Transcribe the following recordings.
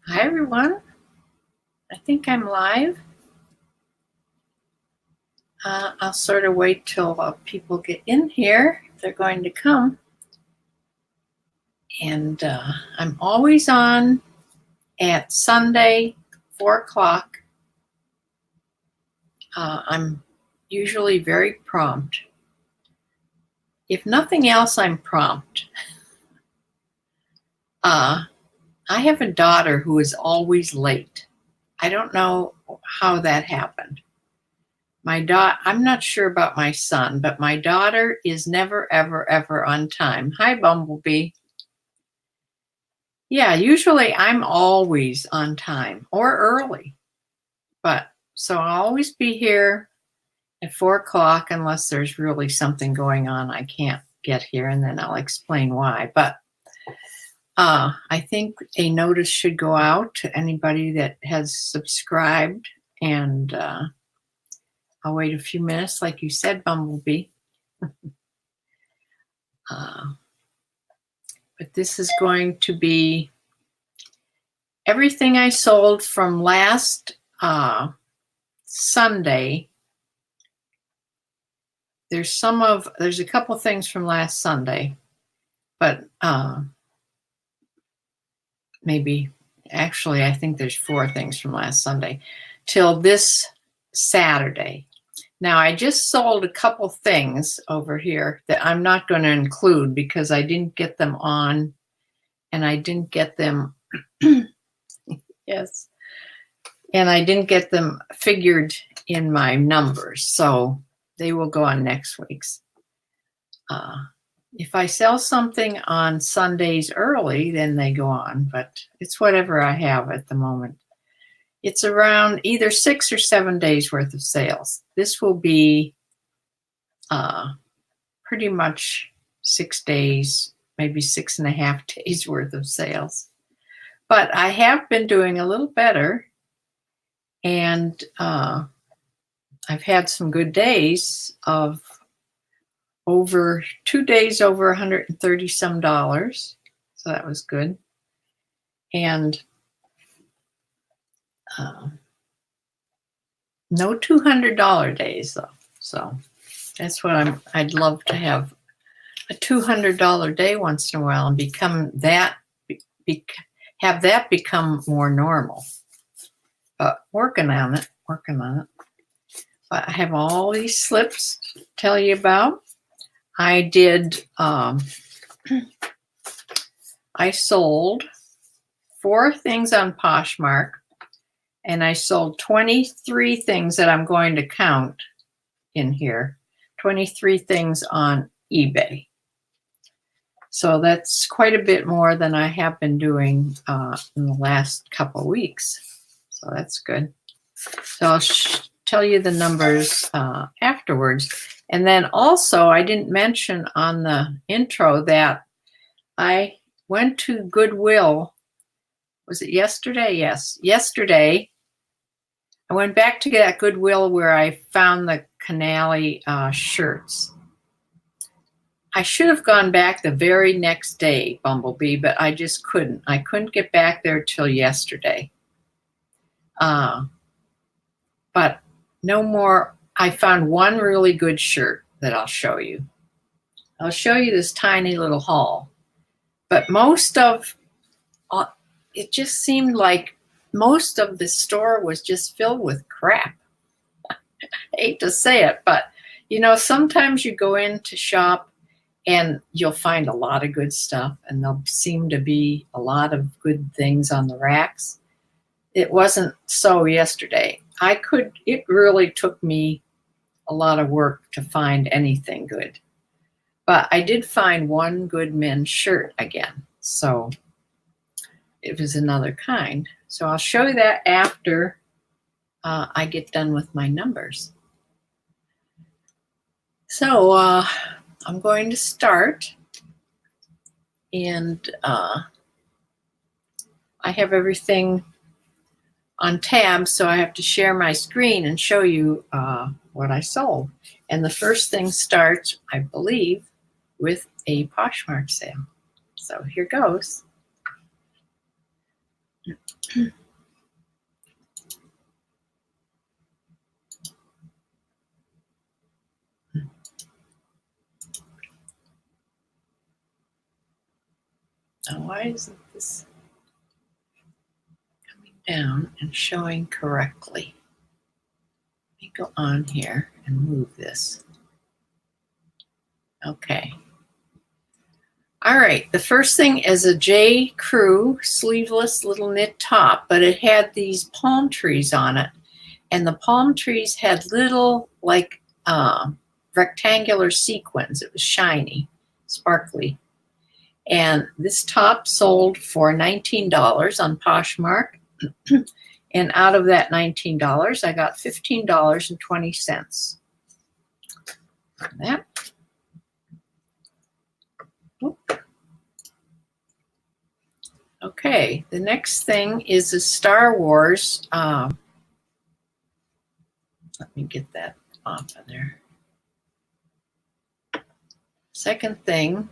Hi everyone, I think I'm live. I'll sort of wait till people get in here if they're going to come. And I'm always on at Sunday, 4 o'clock. I'm usually very prompt. If nothing else, I'm prompt. I have a daughter who is always late. I don't know how that happened. I'm not sure about my son, but my daughter is never, ever, ever on time. Hi, Bumblebee. Yeah, usually I'm always on time or early. But so I'll always be here at 4 o'clock unless there's really something going on. I can't get here, and then I'll explain why. But I think a notice should go out to anybody that has subscribed, and I'll wait a few minutes, like you said, Bumblebee. But this is going to be everything I sold from last Sunday. There's a couple things from last Sunday, but maybe actually I think there's 4 things from last Sunday till this Saturday. Now I just sold a couple things over here that I'm not going to include because I didn't get them on, and I didn't get them yes, and I didn't get them figured in my numbers, so they will go on next week's. If I sell something on Sundays early, then they go on, but it's whatever I have at the moment. It's around either 6 or 7 days worth of sales. This will be pretty much 6 days, maybe 6.5 days worth of sales. But I have been doing a little better, and I've had some good days of over 2 days over $130 some. So that was good. And no $200 days though. So that's what I'd love to have a $200 day once in a while and have that become more normal. But working on it. But I have all these slips to tell you about. I did, I sold 4 things on Poshmark, and I sold 23 things that I'm going to count in here, 23 things on eBay. So that's quite a bit more than I have been doing in the last couple of weeks. So that's good. So I'll tell you the numbers afterwards. And then also, I didn't mention on the intro that I went to Goodwill. Was it yesterday? Yes, yesterday. I went back to that Goodwill where I found the Canali shirts. I should have gone back the very next day, Bumblebee, but I just couldn't. I couldn't get back there till yesterday. But no more. I found one really good shirt that I'll show you. I'll show you this tiny little haul. But most of it just seemed like most of the store was just filled with crap. I hate to say it, but you know, sometimes you go in to shop and you'll find a lot of good stuff, and there'll seem to be a lot of good things on the racks. It wasn't so yesterday. It really took me a lot of work to find anything good. But I did find one good men's shirt again. So it was another kind. So I'll show you that after I get done with my numbers. So I'm going to start. And I have everything on tabs, so I have to share my screen and show you what I sold. And the first thing starts, I believe, with a Poshmark sale. So here goes. Now, why isn't this coming down and showing correctly? Let me go on here and move this. Okay. All right, the first thing is a J. Crew sleeveless little knit top, but it had these palm trees on it. And the palm trees had little, like, rectangular sequins. It was shiny, sparkly. And this top sold for $19 on Poshmark. And out of that $19, I got $15.20. That. Okay, the next thing is a Star Wars. Let me get that off of there. Second thing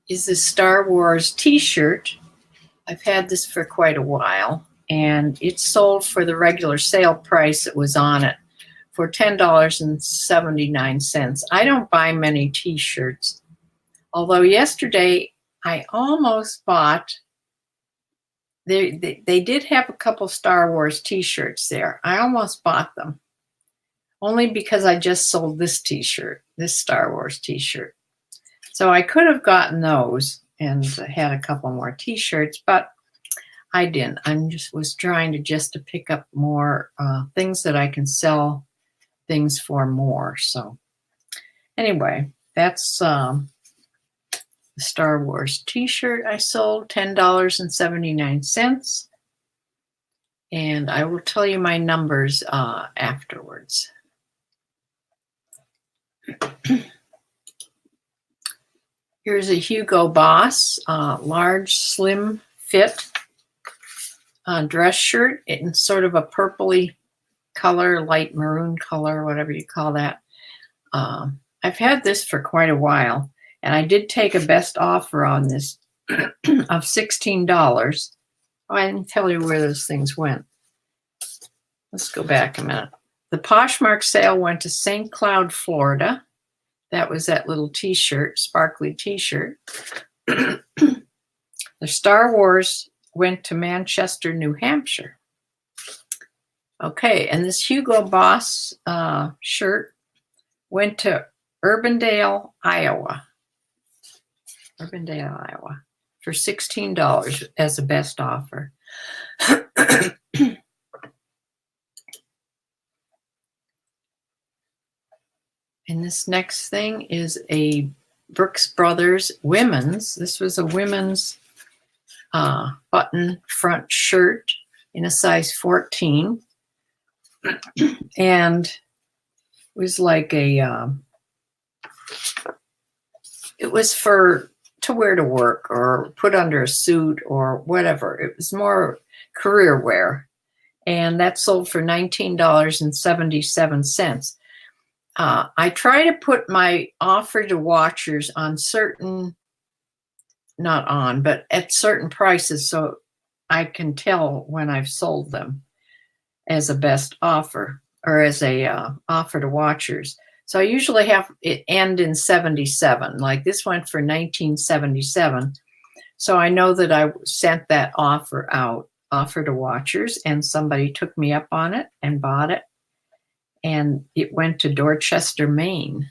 is the Star Wars t-shirt. I've had this for quite a while, and it sold for the regular sale price that was on it for $10.79. I don't buy many t-shirts, although yesterday I almost bought, they did have a couple Star Wars t-shirts there. I almost bought them, only because I just sold this t-shirt, this Star Wars t-shirt. So I could have gotten those and had a couple more t-shirts, but I didn't. I just was trying to pick up more things that I can sell things for more. So anyway, that's the Star Wars t-shirt I sold, $10.79. And I will tell you my numbers afterwards. Here's a Hugo Boss large slim fit dress shirt in sort of a purpley color, light maroon color, whatever you call that. I've had this for quite a while, and I did take a best offer on this of $16. Oh, I didn't tell you where those things went. Let's go back a minute. The Poshmark sale went to St. Cloud, Florida. That was that little t-shirt, sparkly t-shirt. The Star Wars went to Manchester, New Hampshire. Okay, and this Hugo Boss shirt went to Urbandale, Iowa. Urbandale, Iowa, for $16 as a best offer. And this next thing is a Brooks Brothers women's. This was a women's button front shirt in a size 14. And it was like a, it was to wear to work or put under a suit or whatever. It was more career wear. And that sold for $19.77. I try to put my offer to watchers on certain, not on, but at certain prices so I can tell when I've sold them as a best offer or as a offer to watchers. So I usually have it end in 77. Like this went for $19.77. So I know that I sent that offer out, offer to watchers, and somebody took me up on it and bought it. And it went to Dorchester, Maine.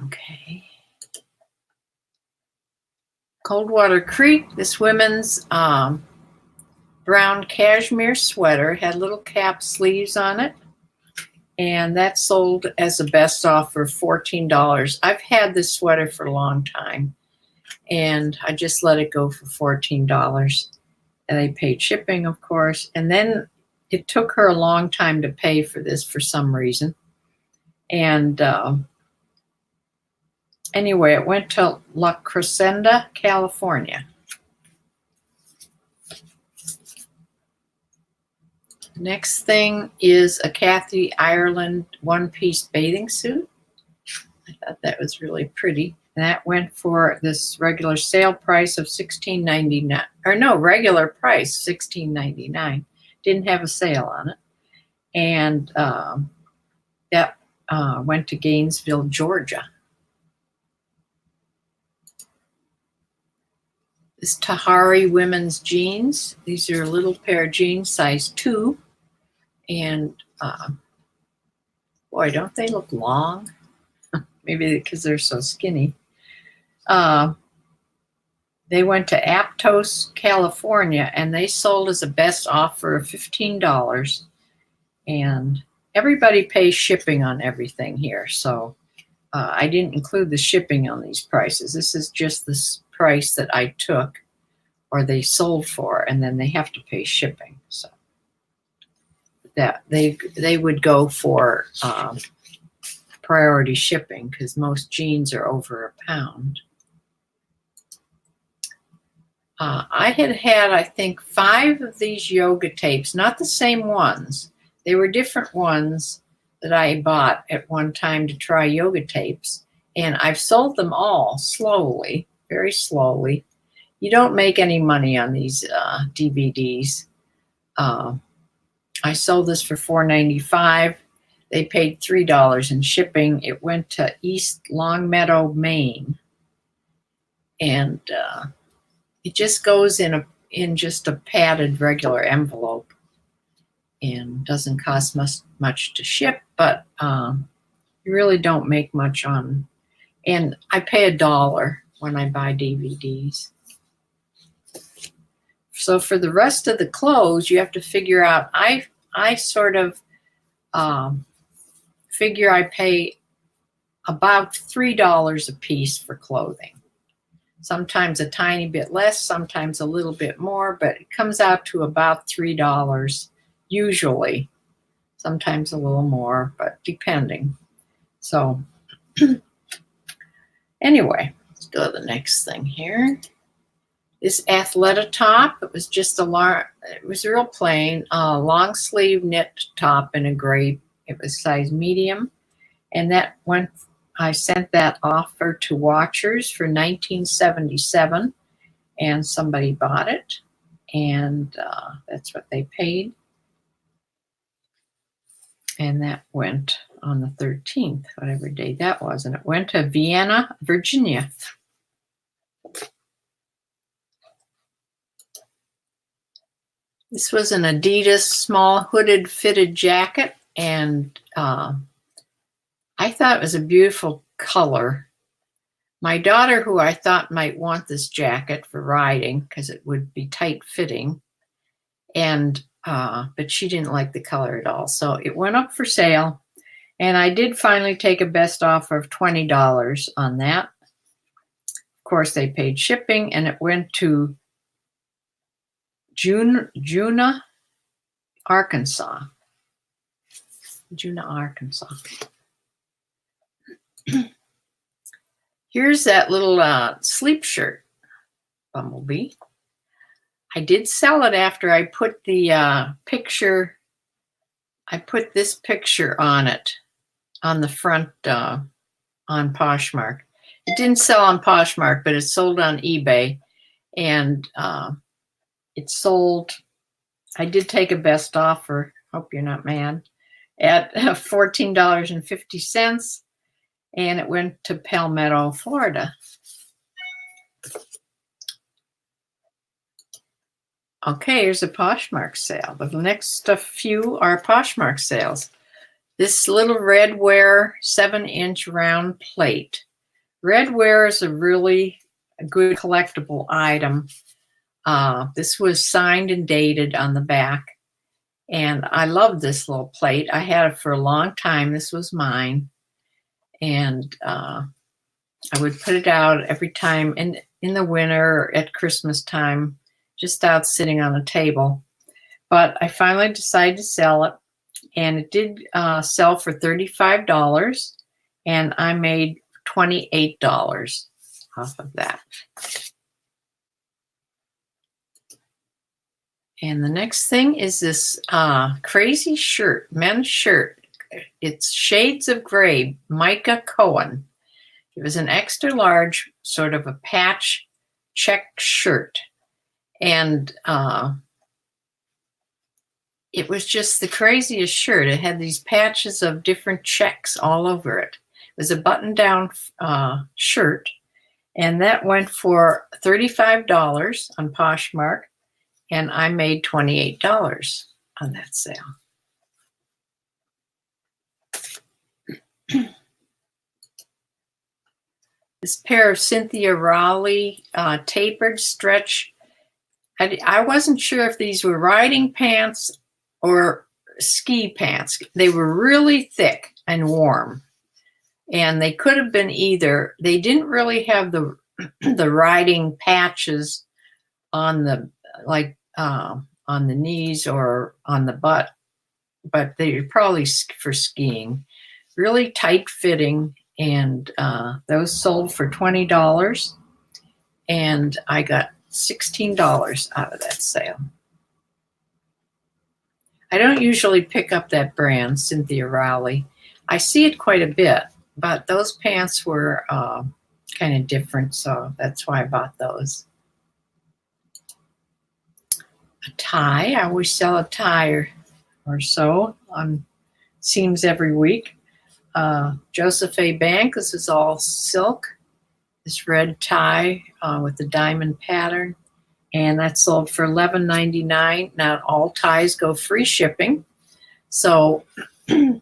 Okay. Coldwater Creek, this women's brown cashmere sweater had little cap sleeves on it. And that sold as a best offer, $14. I've had this sweater for a long time. And I just let it go for $14. And they paid shipping, of course. And then it took her a long time to pay for this for some reason. And anyway, it went to La Crescenta, California. Next thing is a Kathy Ireland one-piece bathing suit. I thought that was really pretty. And that went for this regular sale price of $16.99. Or no, regular price, $16.99. Didn't have a sale on it. And that went to Gainesville, Georgia. This Tahari women's jeans. These are a little pair of jeans, size 2. And boy, don't they look long? Maybe because they're so skinny. They went to Aptos, California, and they sold as a best offer of $15. And everybody pays shipping on everything here. So I didn't include the shipping on these prices. This is just this price that I took or they sold for, and then they have to pay shipping. So that they would go for priority shipping because most jeans are over a pound. I had, I think, 5 of these yoga tapes, not the same ones. They were different ones that I bought at one time to try yoga tapes. And I've sold them all slowly, very slowly. You don't make any money on these DVDs. I sold this for $4.95. They paid $3 in shipping. It went to East Longmeadow, Maine. And it just goes in just a padded regular envelope and doesn't cost much to ship, but you really don't make much on. And I pay $1 when I buy DVDs. So for the rest of the clothes, you have to figure out, I sort of figure I pay about $3 a piece for clothing. Sometimes a tiny bit less, sometimes a little bit more, but it comes out to about $3 usually. Sometimes a little more, but depending. So anyway, let's go to the next thing here. This Athleta top, it was just it was real plain, long sleeve knit top in a gray. It was size medium, and that went. I sent that offer to Watchers for $19.77, and somebody bought it, and that's what they paid. And that went on the 13th, whatever day that was, and it went to Vienna, Virginia. This was an Adidas small hooded fitted jacket, and I thought it was a beautiful color. My daughter, who I thought might want this jacket for riding because it would be tight fitting, and but she didn't like the color at all. So it went up for sale, and I did finally take a best offer of $20 on that. Of course, they paid shipping, and it went to Juna, Arkansas. Juna, Arkansas. Here's that little sleep shirt, Bumblebee. I did sell it after I put the picture. I put this picture on it, on the front on Poshmark. It didn't sell on Poshmark, but it sold on eBay, and it sold. I did take a best offer. Hope you're not mad. At $14.50. And it went to Palmetto, Florida. Okay, here's a Poshmark sale. The next few are Poshmark sales. This little redware 7-inch round plate. Redware is a really good collectible item. This was signed and dated on the back. And I love this little plate. I had it for a long time. This was mine. And I would put it out every time in the winter or at Christmas time, just out sitting on a table. But I finally decided to sell it, and it did sell for $35, and I made $28 off of that. And the next thing is this crazy shirt, men's shirt. It's shades of gray, Micah Cohen. It was an extra large, sort of a patch check shirt. And it was just the craziest shirt. It had these patches of different checks all over it. It was a button-down shirt, and that went for $35 on Poshmark, and I made $28 on that sale. This pair of Cynthia Rowley tapered stretch. I wasn't sure if these were riding pants or ski pants. They were really thick and warm, and they could have been either. They didn't really have the riding patches on the on the knees or on the butt, but they were probably for skiing. Really tight fitting, and those sold for $20, and I got $16 out of that sale. I don't usually pick up that brand, Cynthia Rowley. I see it quite a bit, but those pants were kind of different, so that's why I bought those. A tie. I always sell a tie or so on seams every week. Joseph A. Bank. This is all silk. This red tie with the diamond pattern. And that sold for $11.99. Now all ties go free shipping. So it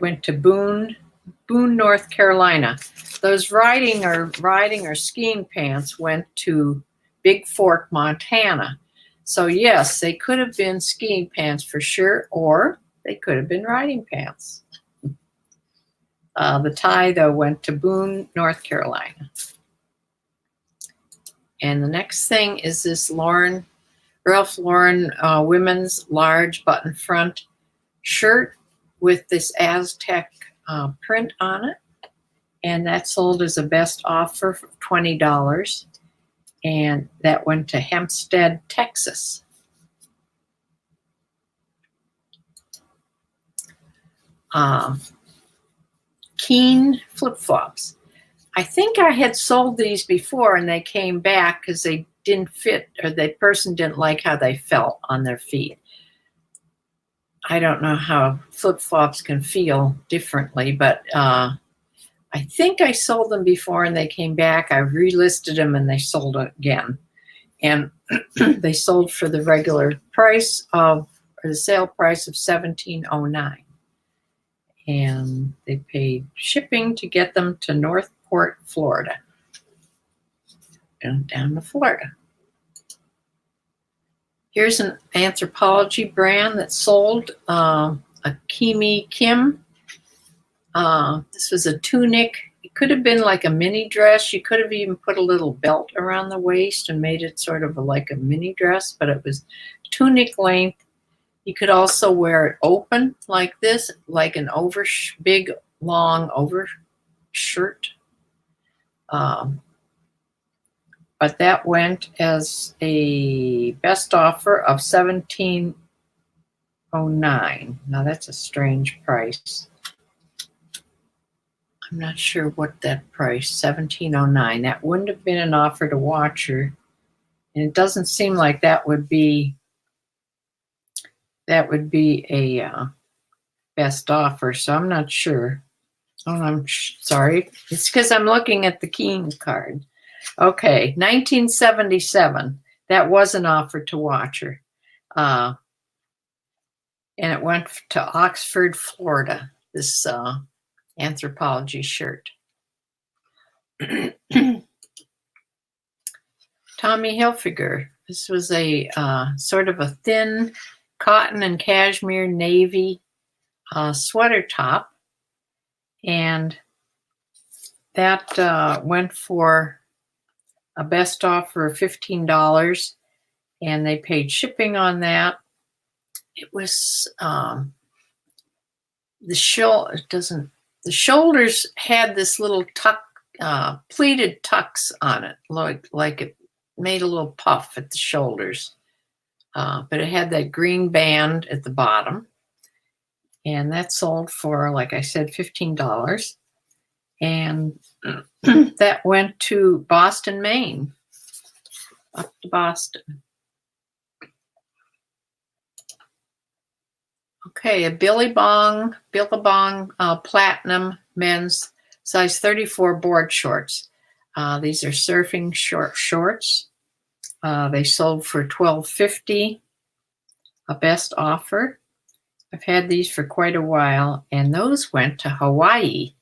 went to Boone, North Carolina. Those riding or skiing pants went to Big Fork, Montana. So yes, they could have been skiing pants for sure, or they could have been riding pants. The tie, though, went to Boone, North Carolina. And the next thing is this Ralph Lauren women's large button front shirt with this Aztec print on it. And that sold as a best offer for $20. And that went to Hempstead, Texas. Keen flip-flops. I think I had sold these before and they came back because they didn't fit, or the person didn't like how they felt on their feet. I don't know how flip-flops can feel differently, but I think I sold them before and they came back. I relisted them and they sold again. And they sold for the regular price or the sale price of $17.09. And they paid shipping to get them to Northport, Florida. And down to Florida. Here's an Anthropologie brand that sold a Kimi Kim. This was a tunic. It could have been like a mini dress. You could have even put a little belt around the waist and made it sort of like a mini dress, but it was tunic length. You could also wear it open like this, like an big, long overshirt. But that went as a best offer of $17.09. Now that's a strange price. I'm not sure what that price, $17.09. That wouldn't have been an offer to Watcher. And it doesn't seem like that would be a best offer, so I'm not sure. Oh, I'm sorry. It's because I'm looking at the Keen card. Okay, 1977. That was an offer to Watcher. And it went to Oxford, Florida, this Anthropologie shirt. Tommy Hilfiger. This was a sort of a thin cotton and cashmere navy sweater top. And that went for a best offer of $15. And they paid shipping on that. It was the shoulders had this little tuck, pleated tucks on it, like it made a little puff at the shoulders. But it had that green band at the bottom. And that sold for, like I said, $15. And that went to Boston, Maine, up to Boston. Okay, a Billabong Platinum men's size 34 board shorts. These are surfing shorts. They sold for $12.50, a best offer. I've had these for quite a while, and those went to Hawaii,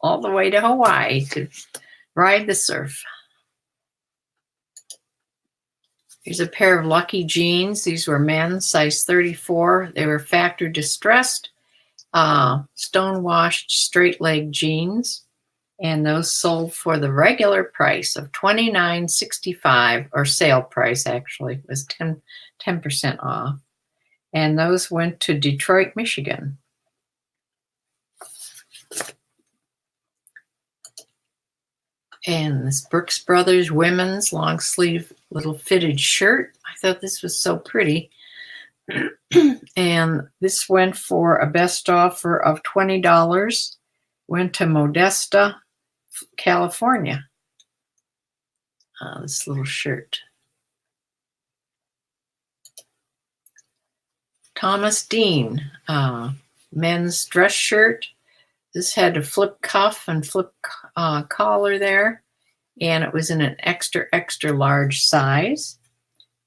all the way to Hawaii to ride the surf. Here's a pair of Lucky jeans. These were men's, size 34. They were factory distressed, stone-washed, straight-leg jeans. And those sold for the regular price of $29.65, or sale price actually, it was 10% off. And those went to Detroit, Michigan. And this Brooks Brothers women's long sleeve little fitted shirt. I thought this was so pretty. And this went for a best offer of $20. Went to Modesta, California. This little shirt. Thomas Dean, men's dress shirt. This had a flip cuff and flip collar there, and it was in an extra, extra large size.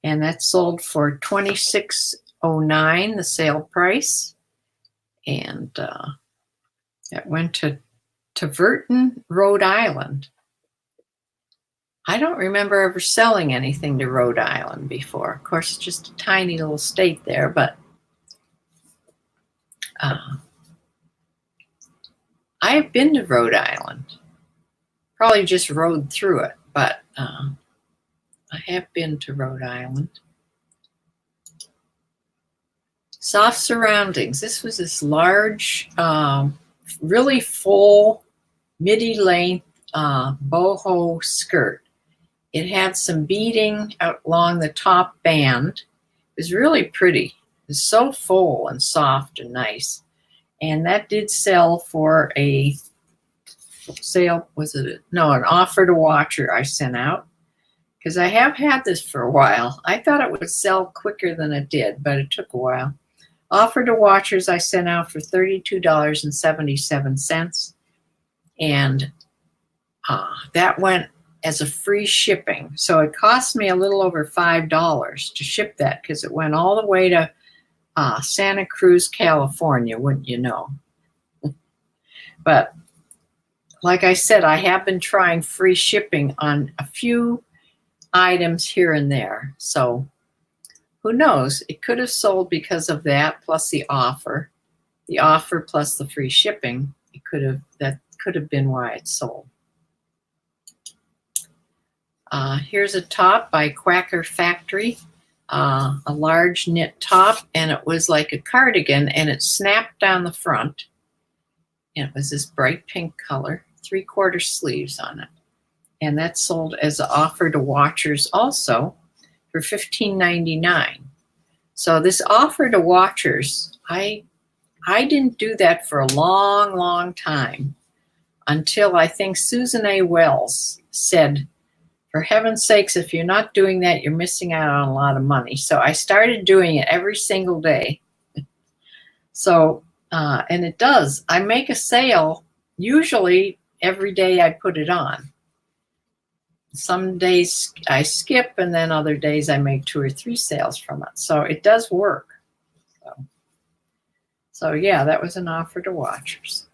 And that sold for $26.09, the sale price. And that went to Tiverton, Rhode Island. I don't remember ever selling anything to Rhode Island before. Of course, it's just a tiny little state there, but I've been to Rhode Island. Probably just rode through it, but I have been to Rhode Island. Soft surroundings. This was this large, really full, midi-length boho skirt. It had some beading out along the top band. It was really pretty. It was so full and soft and nice. And that did sell for an offer to watcher I sent out, because I have had this for a while. I thought it would sell quicker than it did, but it took a while. Offer to watchers I sent out for $32.77, and that went as a free shipping. So it cost me a little over $5 to ship that, because it went all the way to Santa Cruz, California, wouldn't you know? But like I said, I have been trying free shipping on a few items here and there. So who knows? It could have sold because of that, plus the offer. The offer plus the free shipping. That could have been why it sold. Here's a top by Quaker Factory. A large knit top, and it was like a cardigan, and it snapped down the front. And it was this bright pink color, 3/4 sleeves on it. And that sold as an offer to watchers also for $15.99. So this offer to watchers, I didn't do that for a long, long time, until I think Susan A. Wells said, for heaven's sakes, if you're not doing that, you're missing out on a lot of money. So I started doing it every single day. So, and it does. I make a sale usually every day I put it on. Some days I skip, and then other days I make 2 or 3 sales from it. So it does work. So yeah, that was an offer to watchers.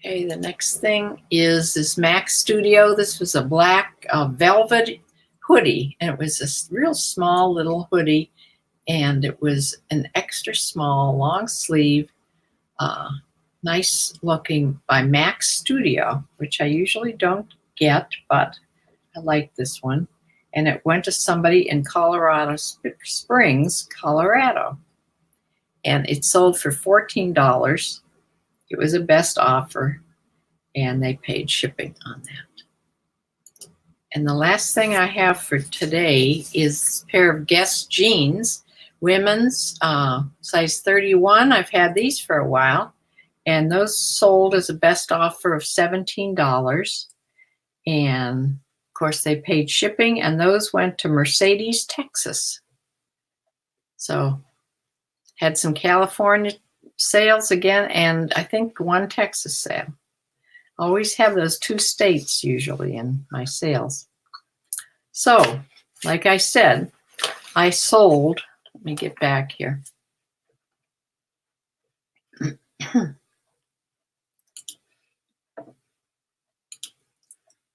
Okay, the next thing is this Mac Studio. This was a black velvet hoodie, and it was a real small little hoodie, and it was an extra small long sleeve, nice looking, by Mac Studio, which I usually don't get, but I like this one. And it went to somebody in Colorado Springs, Colorado, and it sold for $14. It was a best offer, and they paid shipping on that. And the last thing I have for today is a pair of Guess jeans, women's size 31. I've had these for a while, and those sold as a best offer of $17. And of course, they paid shipping, and those went to Mercedes, Texas. So had some California sales again, and I think one Texas sale. Always have those 2 states usually in my sales. So, like I said, I sold, let me get back here.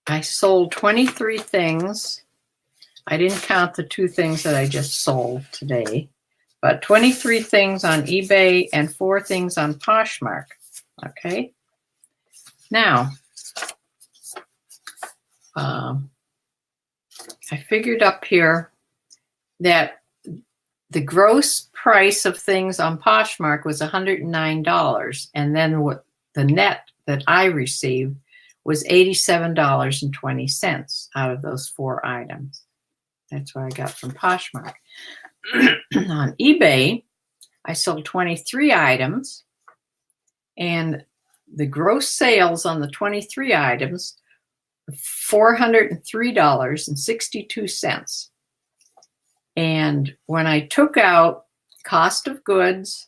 I sold 23 things. I didn't count the 2 things that I just sold today, but 23 things on eBay and 4 things on Poshmark. Okay. Now, I figured up here that the gross price of things on Poshmark was $109, and then what the net that I received was $87.20 out of those 4 items. That's what I got from Poshmark. On eBay, I sold 23 items, and the gross sales on the 23 items, $403.62. And when I took out cost of goods,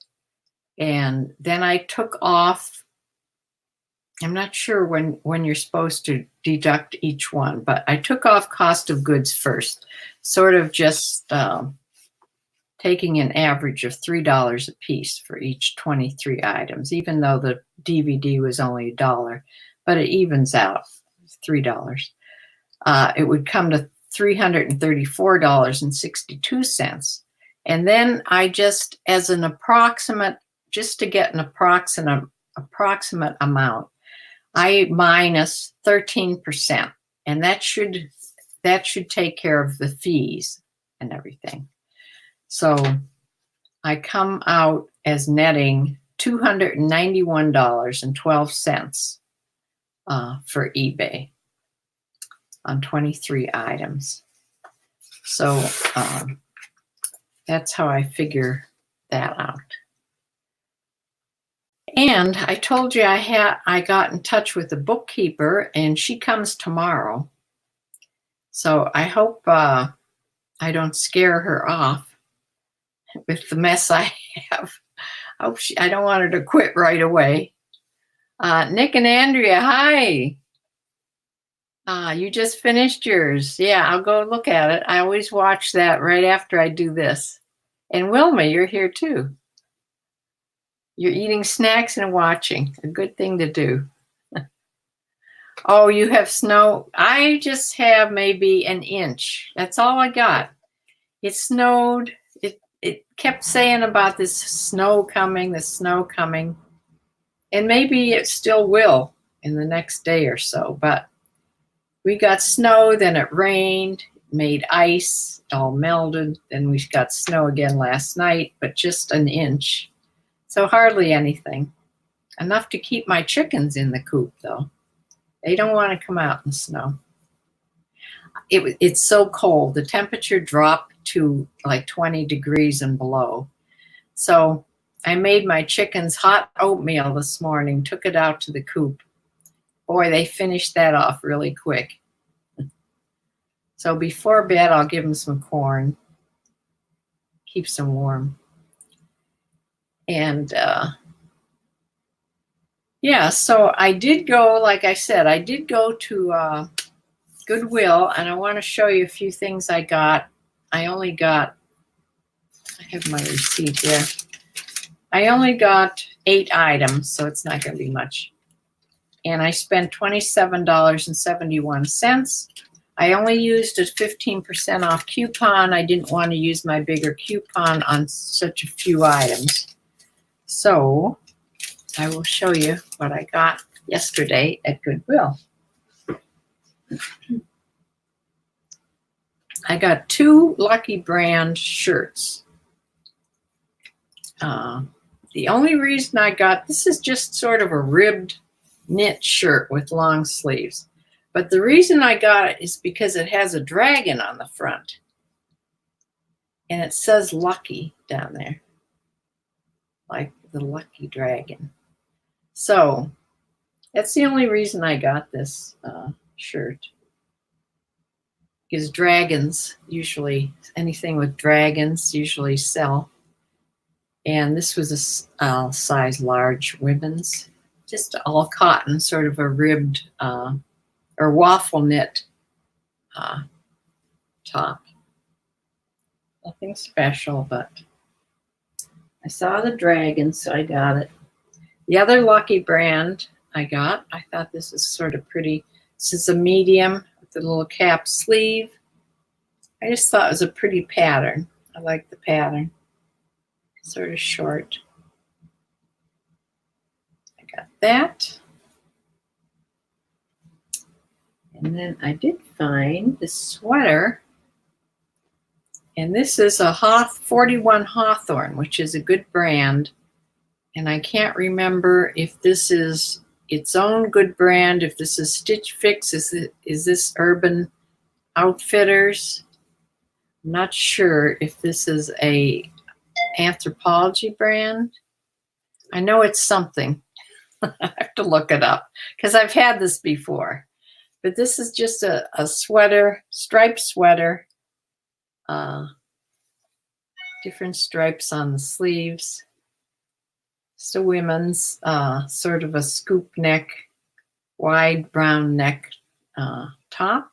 and then I took off, I'm not sure when you're supposed to deduct each one, but I took off cost of goods first, sort of just taking an average of $3 a piece for each 23 items, even though the DVD was only $1, but it evens out, $3. It would come to $334.62. And then I just, as an approximate, just to get an approximate amount, I minus 13%, and that should take care of the fees and everything. So I come out as netting $291.12 for eBay on 23 items. So that's how I figure that out. And I told you I got in touch with the bookkeeper, and she comes tomorrow. So I hope I don't scare her off with the mess I have. I don't want her to quit right away. Nick and Andrea, hi. You just finished yours. Yeah, I'll go look at it. I always watch that right after I do this. And Wilma, you're here too. You're eating snacks and watching. A good thing to do. Oh, you have snow. I just have maybe an inch. That's all I got. It snowed. It kept saying about this snow coming, and maybe it still will in the next day or so. But we got snow, then it rained, made ice, it all melted. Then we got snow again last night, but just an inch. So hardly anything. Enough to keep my chickens in the coop, though. They don't want to come out in the snow. It's so cold. The temperature dropped to like 20 degrees and below. So I made my chickens hot oatmeal this morning, took it out to the coop. Boy, they finished that off really quick. So before bed, I'll give them some corn. Keeps them warm. And yeah, so I did go, like I said, I did go to Goodwill, and I want to show you a few things I got. I have my receipt there. I only got 8 items, so it's not going to be much. And I spent $27.71. I only used a 15% off coupon. I didn't want to use my bigger coupon on such a few items. So I will show you what I got yesterday at Goodwill. I got 2 Lucky Brand shirts. The only reason I got, this is just sort of a ribbed knit shirt with long sleeves. But the reason I got it is because it has a dragon on the front. And it says Lucky down there, like the Lucky Dragon. So that's the only reason I got this shirt. Because dragons usually, anything with dragons usually sell. And this was a size large women's, just all cotton, sort of a ribbed or waffle knit top. Nothing special, but I saw the dragon, so I got it. The other Lucky brand I thought this was sort of pretty. This is a medium with a little cap sleeve. I just thought it was a pretty pattern. I like the pattern. Sort of short. I got that. And then I did find this sweater. And this is a 41 Hawthorne, which is a good brand. And I can't remember if this is its own good brand, if this is Stitch Fix, is this Urban Outfitters? I'm not sure if this is a Anthropologie brand. I know it's something. I have to look it up because I've had this before. But this is just a sweater, striped sweater. Different stripes on the sleeves. It's a women's sort of a scoop neck, wide brown neck top.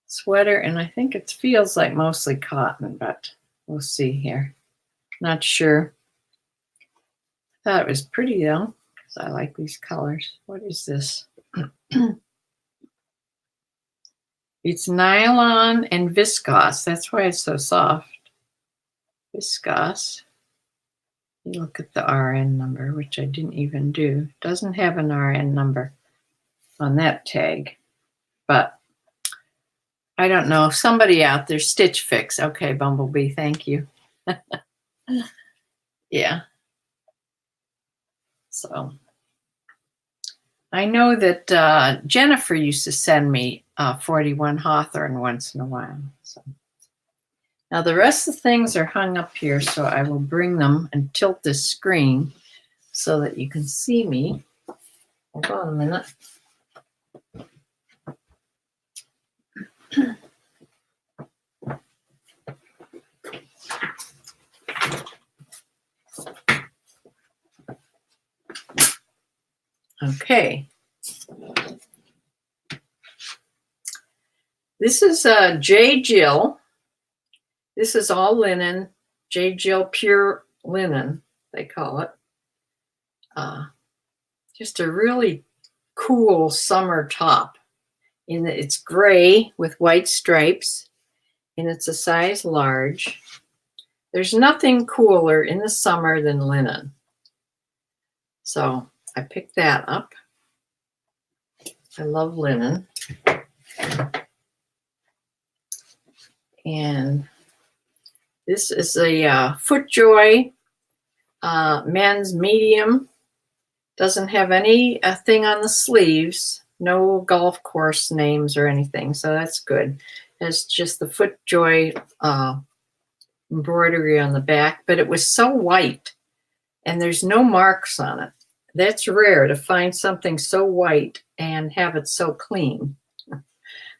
Sweater, and I think it feels like mostly cotton, but we'll see here. Not sure. I thought it was pretty though, because I like these colors. What is this? It's nylon and viscose. That's why it's so soft. Viscose. You look at the RN number, which I didn't even do. It doesn't have an RN number on that tag, but I don't know. Somebody out there, Stitch Fix. Okay, Bumblebee, thank you. Yeah. So I know that Jennifer used to send me 41 Hawthorne once in a while. So now the rest of the things are hung up here, so I will bring them and tilt this screen so that you can see me. Hold on a minute. Okay. This is J. Jill. This is all linen. J. Jill Pure Linen, they call it. Just a really cool summer top. It's gray with white stripes, and it's a size large. There's nothing cooler in the summer than linen. So I picked that up. I love linen. And this is a FootJoy men's medium. Doesn't have any thing on the sleeves. No golf course names or anything, so that's good. It's just the FootJoy embroidery on the back, but it was so white, and there's no marks on it. That's rare to find something so white and have it so clean.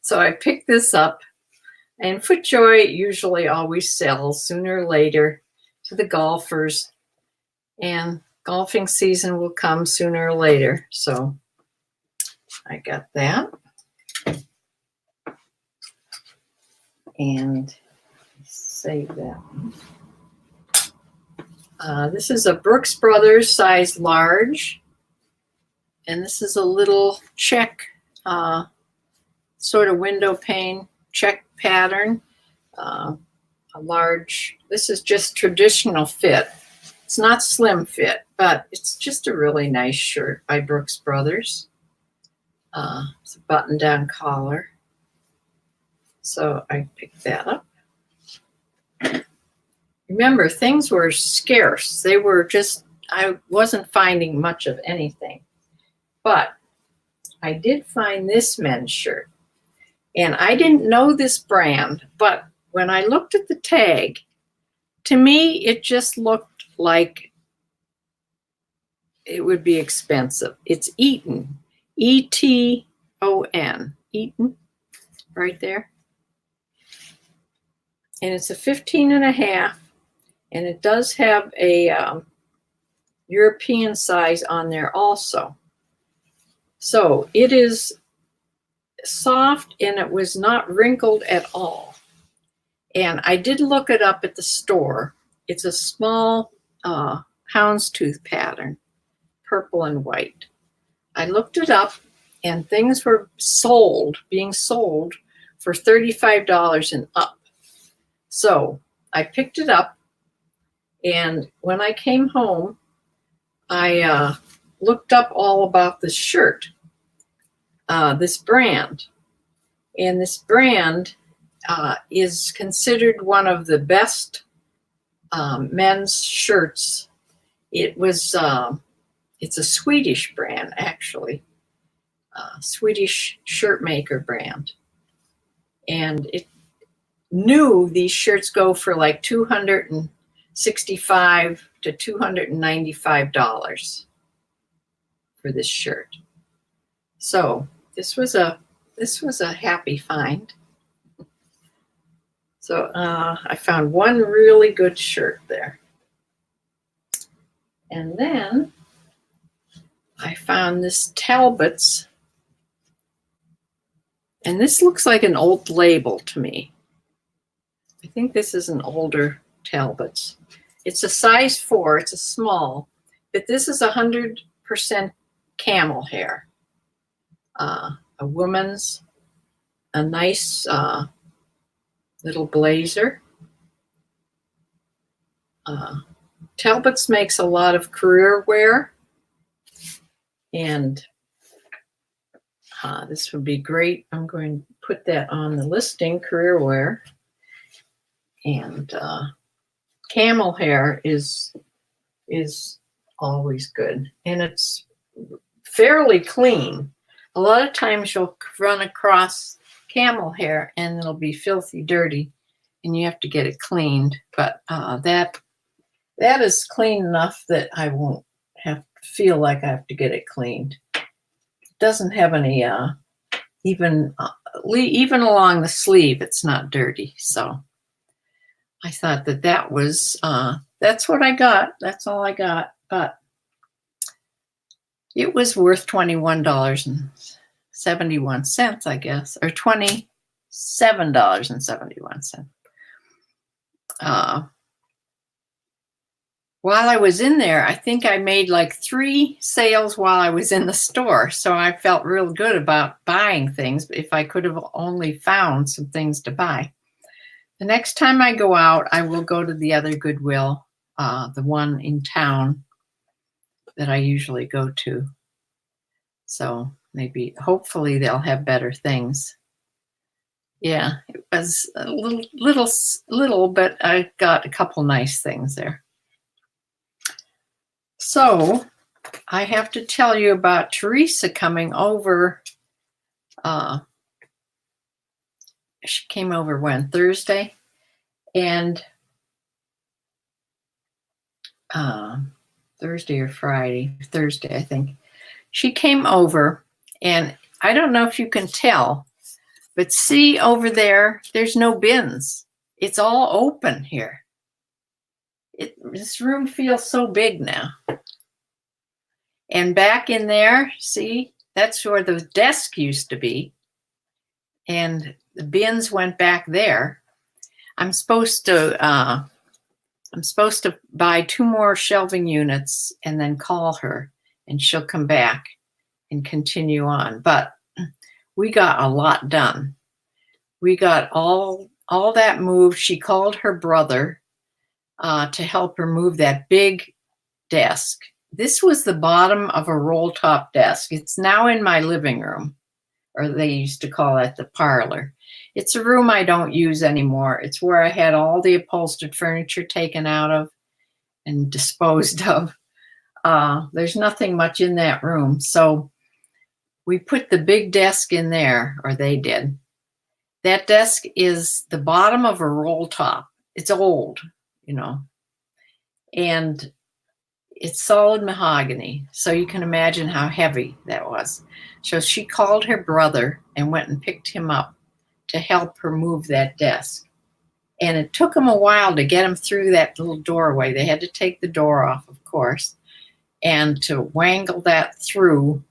So I picked this up, and FootJoy usually always sells sooner or later to the golfers, and golfing season will come sooner or later. So I got that. And save that. This is a Brooks Brothers size large. And this is a little check, sort of window pane check pattern. A large, this is just traditional fit. It's not slim fit, but it's just a really nice shirt by Brooks Brothers. It's a button-down collar. So I picked that up. Remember, things were scarce. They were just, I wasn't finding much of anything. But I did find this men's shirt. And I didn't know this brand, but when I looked at the tag, to me, it just looked like it would be expensive. It's Eton, E-T-O-N, Eton, right there. And it's a 15.5, and it does have a European size on there also. So it is soft, and it was not wrinkled at all. And I did look it up at the store. It's a small houndstooth pattern, purple and white. I looked it up, and things were being sold for $35 and up. So I picked it up, and when I came home, I looked up all about this shirt, this brand. And this brand is considered one of the best men's shirts. It's a Swedish brand, actually, Swedish shirt maker brand. And these shirts go for like $265 to $295 for this shirt. So this was a happy find. So I found one really good shirt there. And then I found this Talbot's. And this looks like an old label to me. I think this is an older Talbot's. It's a size 4. It's a small. But this is 100% camel hair. A woman's, a nice little blazer. Talbot's makes a lot of career wear, and this would be great. I'm going to put that on the listing, career wear. And camel hair is always good, and it's fairly clean. A lot of times you'll run across camel hair and it'll be filthy dirty, and you have to get it cleaned. But that is clean enough that I won't feel like I have to get it cleaned. It doesn't have any even along the sleeve, it's not dirty. So I thought that was that's what I got. That's all I got. But it was worth $21.71, I guess, or $27.71. While I was in there, I think I made like 3 sales while I was in the store. So I felt real good about buying things if I could have only found some things to buy. The next time I go out, I will go to the other Goodwill, the one in town that I usually go to. So hopefully they'll have better things. Yeah, it was a little, but I got a couple nice things there. So I have to tell you about Teresa coming over. She came over Thursday, and Thursday or Friday, Thursday, I think. She came over, and I don't know if you can tell, but see over there, there's no bins. It's all open here. This room feels so big now. And back in there, see, that's where the desk used to be. And the bins went back there. I'm supposed to buy 2 more shelving units and then call her, and she'll come back and continue on. But we got a lot done. We got all that moved. She called her brother to help her move that big desk. This was the bottom of a roll-top desk. It's now in my living room, or they used to call it the parlor. It's a room I don't use anymore. It's where I had all the upholstered furniture taken out of and disposed of. There's nothing much in that room. So we put the big desk in there, or they did. That desk is the bottom of a roll top. It's old, you know, and it's solid mahogany. So you can imagine how heavy that was. So she called her brother and went and picked him up to help her move that desk. And it took them a while to get him through that little doorway. They had to take the door off, of course, and to wangle that through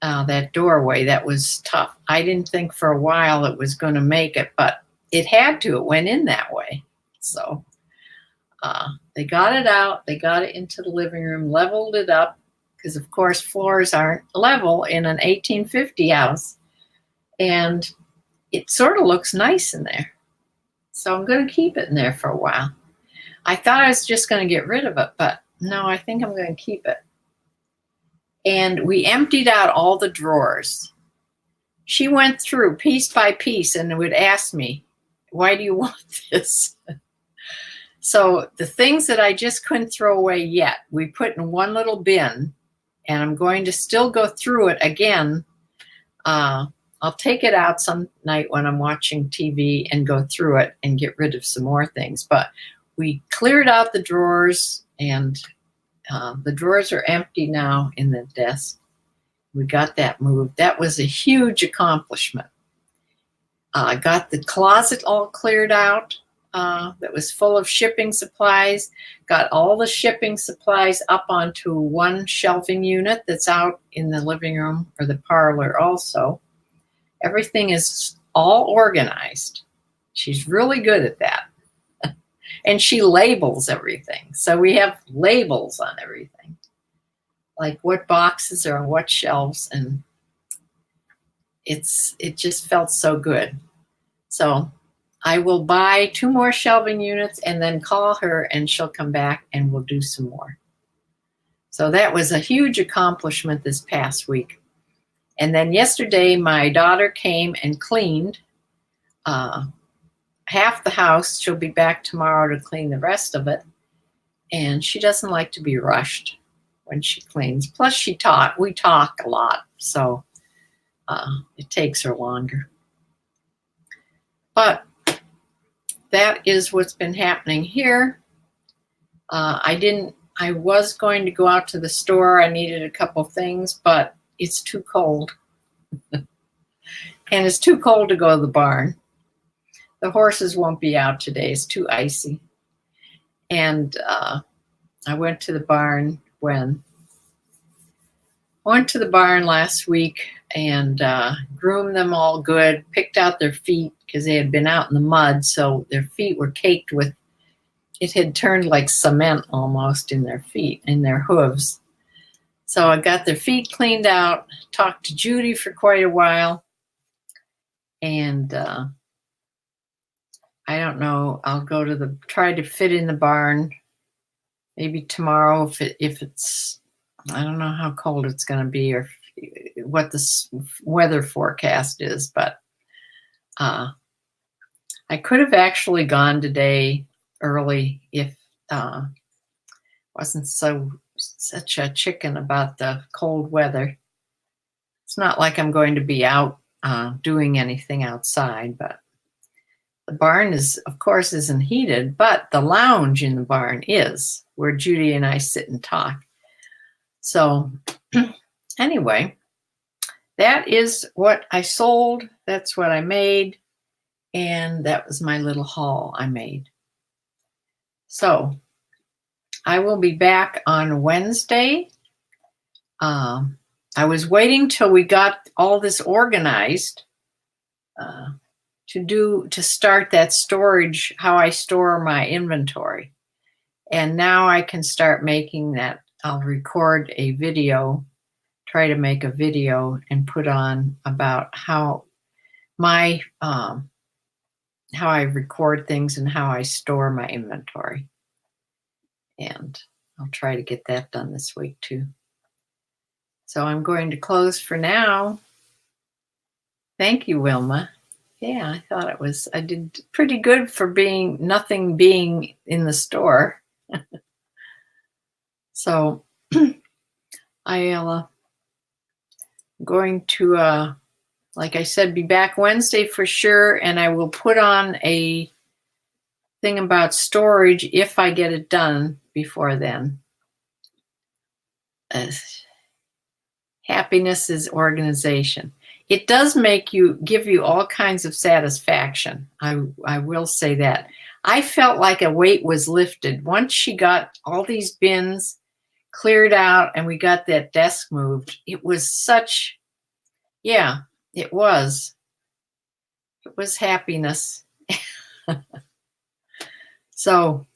that doorway. That was tough. I didn't think for a while it was going to make it, but it had to. It went in that way. So they got it out. They got it into the living room, leveled it up, because, of course, floors aren't level in an 1850 house. And it sort of looks nice in there. So I'm going to keep it in there for a while. I thought I was just going to get rid of it, but no, I think I'm going to keep it. And we emptied out all the drawers. She went through piece by piece and would ask me, why do you want this? So the things that I just couldn't throw away yet, we put in one little bin, and I'm going to still go through it again. I'll take it out some night when I'm watching TV and go through it and get rid of some more things. But we cleared out the drawers, and the drawers are empty now in the desk. We got that moved. That was a huge accomplishment. I got the closet all cleared out. That was full of shipping supplies. Got all the shipping supplies up onto one shelving unit that's out in the living room or the parlor also. Everything is all organized. She's really good at that. And she labels everything. So we have labels on everything, like what boxes are on what shelves, and it just felt so good. So I will buy 2 more shelving units and then call her, and she'll come back and we'll do some more. So that was a huge accomplishment this past week. And then yesterday, my daughter came and cleaned half the house. She'll be back tomorrow to clean the rest of it. And she doesn't like to be rushed when she cleans. Plus, we talk a lot, so it takes her longer. But that is what's been happening here. I was going to go out to the store. I needed a couple things, but it's too cold. And it's too cold to go to the barn. The horses won't be out today. It's too icy. And I went to the barn last week and groomed them all good, picked out their feet because they had been out in the mud, so their feet were caked with, it had turned like cement almost in their feet, in their hooves. So I got their feet cleaned out, talked to Judy for quite a while, and I don't know, I'll go to try to fit in the barn maybe tomorrow if it's, I don't know how cold it's going to be or what the weather forecast is, but I could have actually gone today early if wasn't such a chicken about the cold weather. It's not like I'm going to be out doing anything outside, but the barn of course isn't heated, but the lounge in the barn is, where Judy and I sit and talk. So anyway, that is what I sold. That's what I made. And that was my little haul I made. So I will be back on Wednesday. I was waiting till we got all this organized to start that storage, how I store my inventory. And now I can start making that. I'll record a video, try to make a video and put on about how I record things and how I store my inventory. And I'll try to get that done this week too. So I'm going to close for now. Thank you, Wilma. Yeah, I thought I did pretty good for nothing being in the store. So I'm going to like I said, be back Wednesday for sure, and I will put on a thing about storage if I get it done before then. Happiness is organization. It does give you all kinds of satisfaction. I will say that. I felt like a weight was lifted. Once she got all these bins cleared out and we got that desk moved, it was such, yeah, it was happiness. So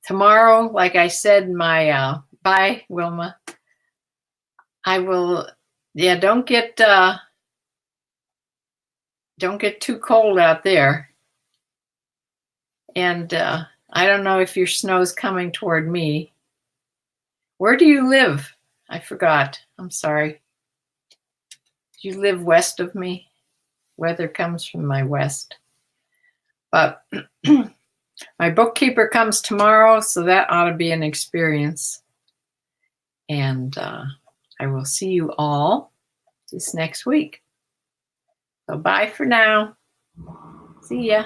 tomorrow, like I said, bye, Wilma. I will, yeah, don't get too cold out there. And I don't know if your snow's coming toward me. Where do you live? I forgot. I'm sorry. Do you live west of me? Weather comes from my west. But my bookkeeper comes tomorrow, so that ought to be an experience. And I will see you all this next week. So bye for now. See ya.